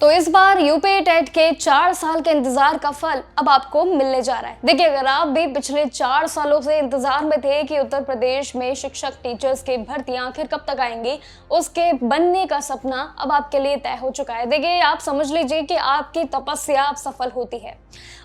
तो इस बार UP TET के 4 साल के इंतजार का फल अब आपको मिलने जा रहा है। देखिए, अगर आप भी पिछले 4 सालों से इंतजार में थे कि उत्तर प्रदेश में शिक्षक टीचर्स की भर्ती आखिर कब तक आएंगी, उसके बनने का सपना अब आपके लिए तय हो चुका है। देखिए, आप समझ लीजिए कि आपकी तपस्या अब सफल होती है।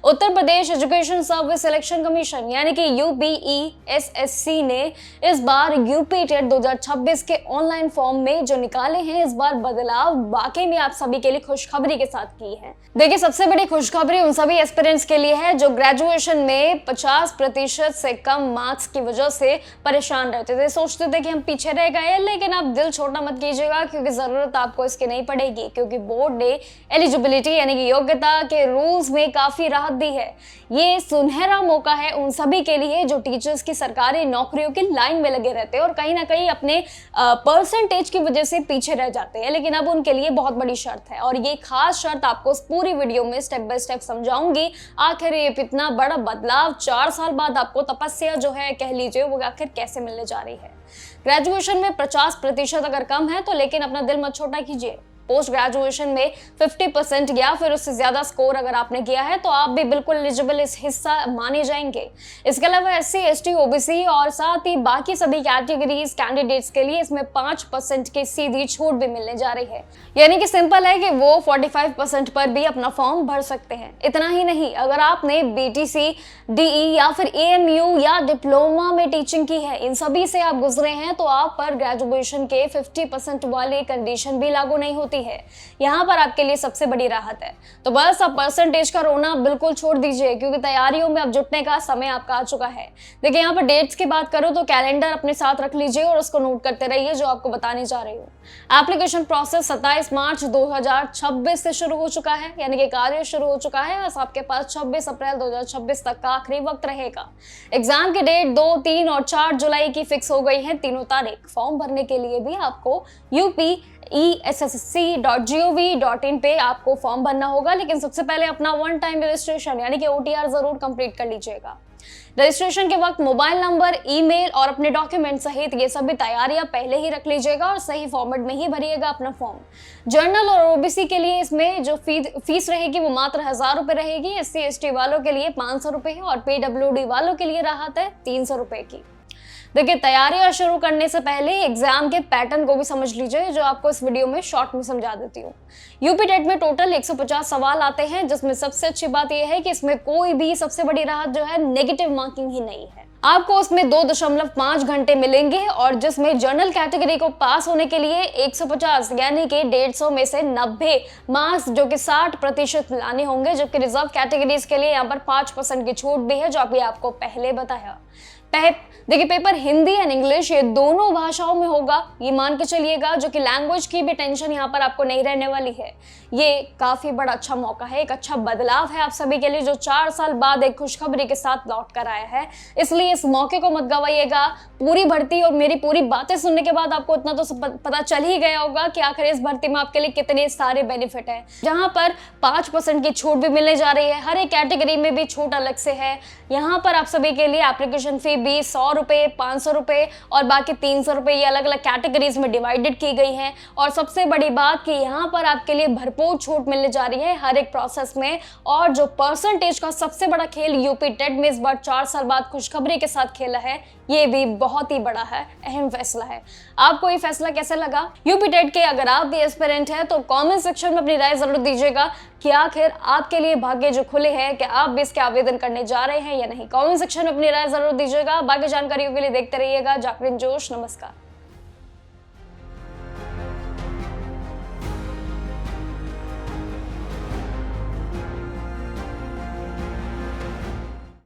Uttar Pradesh education service selection commission यानी कि UPESSC ने इस बार यूपी टेट 2026 के ऑनलाइन फॉर्म में जो निकाले हैं, इस बार बदलाव वाकई में आप सभी के लिए खुशखबरी के साथ की है। देखिए, सबसे बड़ी खुशखबरी उन सभी एस्पिरेंट्स के लिए है जो ग्रेजुएशन में 50% से कम मार्क्स की वजह से परेशान रहते थे, सोचते थे कि हम पीछे रह गए। लेकिन आप दिल छोटा मत कीजिएगा, क्योंकि जरूरत आपको इसकी नहीं पड़ेगी, क्योंकि बोर्ड ने एलिजिबिलिटी यानी कि योग्यता के रूल्स में काफी राहत दी है। ये सुनहरा मौका है उन सभी के लिए जो टीचर्स की सरकारी नौकरियों की लाइन में लगे रहते हैं और कहीं ना कहीं अपने परसेंटेज की वजह से पीछे रह जाते हैं। लेकिन अब उनके लिए बहुत बड़ी शर्त है और ये खास शर्त आपको इस पूरी वीडियो में स्टेप बाय स्टेप समझाऊंगी। आखिर ये इतना बड़ा बदलाव 4 साल बाद आपको तपस्या जो है कह लीजिए, वो आखिर कैसे मिलने जा रही है। ग्रेजुएशन में 50% अगर कम है तो लेकिन अपना दिल मत छोटा कीजिए। पोस्ट ग्रेजुएशन में 50% या फिर उससे ज्यादा स्कोर अगर आपने किया है तो आप भी बिल्कुल एलिजिबल इस हिस्सा माने जाएंगे। इसके अलावा SC ST OBC और साथ ही बाकी सभी कैटेगरीज कैंडिडेट्स के लिए इसमें 5% की सीधी छूट भी मिलने जा रही है। यानी कि सिंपल है कि वो 45% पर भी अपना फॉर्म भर सकते हैं। इतना ही नहीं, अगर आपने BTC DE या फिर AMU या डिप्लोमा में टीचिंग की है, इन सभी से आप गुजरे हैं, तो आप पर ग्रेजुएशन के 50% वाली कंडीशन भी लागू नहीं होती है। यहाँ पर आपके लिए सबसे बड़ी राहत है। तो बस अब परसेंटेज का रोना बिल्कुल छोड़ दीजिए, क्योंकि तैयारियों में अब जुटने का समय आपका आ चुका है। देखिए, यहाँ पर डेट्स की बात करूँ तो कैलेंडर अपने साथ रख लीजिए और उसको नोट करते रहिए जो आपको बताने जा रही हूँ। एप्लीकेशन प्रोसेस 27 मार्च 2026 से शुरू हो चुका है, यानी कि कार्य शुरू हो चुका है। बस आपके पास 26 अप्रैल 2026 तक का आखिरी वक्त रहेगा। एग्जाम की डेट 2, 3 और 4 जुलाई की फिक्स हो गई है, तीनों तारीख। फॉर्म भरने के लिए भी आपको UPESSC.gov.in पे आपको फॉर्म भरना होगा। लेकिन सबसे पहले अपना वन टाइम रजिस्ट्रेशन यानी कि OTR जरूर कंप्लीट कर लीजिएगा। रजिस्ट्रेशन के वक्त मोबाइल नंबर, ईमेल और अपने डॉक्यूमेंट सहित ये सभी तैयारियां पहले ही रख लीजिएगा और सही फॉर्मेट में ही भरिएगा अपना फॉर्म। जर्नल और OBC के लिए इसमें जो फीस रहेगी वो मात्र 1000 रुपए रहेगी। SC ST वालों के लिए 500 रुपए है और PWD वालों के लिए राहत है 300 रुपए की। देखिए, तैयारियां शुरू करने से पहले एग्जाम के पैटर्न को भी समझ लीजिए, जो आपको इस वीडियो में शॉर्ट में समझा देती हूँ। यूपी टेट में टोटल 150 सवाल आते हैं, जिसमें सबसे अच्छी बात यह है कि इसमें कोई भी सबसे बड़ी राहत जो है नेगेटिव मार्किंग ही नहीं है। आपको उसमें 2.5 घंटे मिलेंगे और जिसमें जनरल कैटेगरी को पास होने के लिए 150 यानी कि 150 में से 90 मार्क्स जो कि 60% लाने होंगे, जबकि रिजर्व कैटेगरीज के लिए यहाँ पर 5% की छूट भी है, जो अभी आपको पहले बताया। देखिए, पेपर हिंदी एंड इंग्लिश ये दोनों भाषाओं में होगा, ये मान के चलिएगा, जो कि लैंग्वेज की भी टेंशन यहाँ पर आपको नहीं रहने वाली है। ये काफी बड़ा अच्छा मौका है, एक अच्छा बदलाव है आप सभी के लिए, जो 4 साल बाद एक खुशखबरी के साथ लौट कर आया है। इसलिए इस मौके को मत गवाइएगा। पूरी भर्ती और मेरी पूरी बातें सुनने के बाद आपको इतना तो पता चल ही गया होगा कि आखिर इस भर्ती में आपके लिए कितने सारे बेनिफिट है, जहां पर 5% की छूट भी मिलने जा रही है। हर एक कैटेगरी में भी छूट अलग से है। यहाँ पर आप सभी के लिए एप्लीकेशन फी भी 100 रुपए, 500 रुपए और बाकी 300 रुपए, ये अलग अलग कैटेगरीज में डिवाइडेड की गई है। और सबसे बड़ी बात कि यहाँ पर आपके लिए भरपूर छूट मिलने जा रही है हर एक प्रोसेस में। और जो परसेंटेज का सबसे बड़ा खेल यूपी टेट में इस बार 4 साल बाद खुशखबरी के साथ खेला है, ये भी बहुत ही बड़ा है, अहम फैसला है। आपको ये फैसला कैसे लगा? यूपी टेट के अगर आप भी एस्पिरेंट हैं तो कमेंट सेक्शन में अपनी राय जरूर दीजिएगा कि आखिर आपके लिए भाग्य जो खुले हैं, कि आप भी इसके आवेदन करने जा रहे हैं या नहीं। कमेंट सेक्शन में अपनी राय जरूर दीजिएगा। बाकी जानकारियों के लिए देखते रहिएगा जागरण जोश। नमस्कार।